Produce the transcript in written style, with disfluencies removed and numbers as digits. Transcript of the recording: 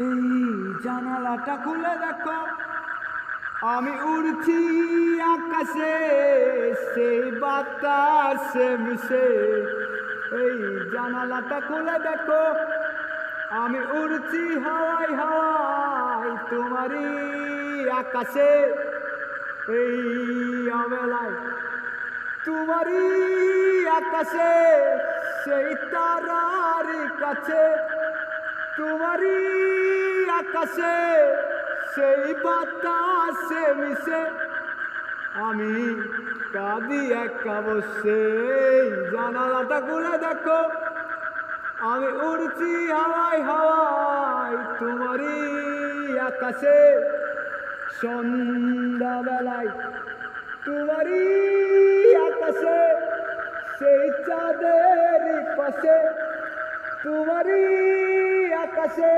এই জানালাটা খুলে দেখো, আমি উড়ছি আকাশে, সেই বাতাসে মিশে। এই জানালাটা খুলে দেখো, আমি উড়ছি হাওয়ায় হাওয়ায় তোমারই আকাশে। এই অবেলায় তোমারই আকাশে, সেই তারার কাছে, তোমারই আকাশে, সেই বাতাসে মিশে। আমি কাঁদি একা বসে। জানালাটা খুলে দেখো, আমি উড়ছি হাওয়ায় হাওয়ায় তোমারই আকাশে। সন্ধ্যাবেলায় তোমারই আকাশে, সেই চাঁদের পাশে, তোমারই আকাশে।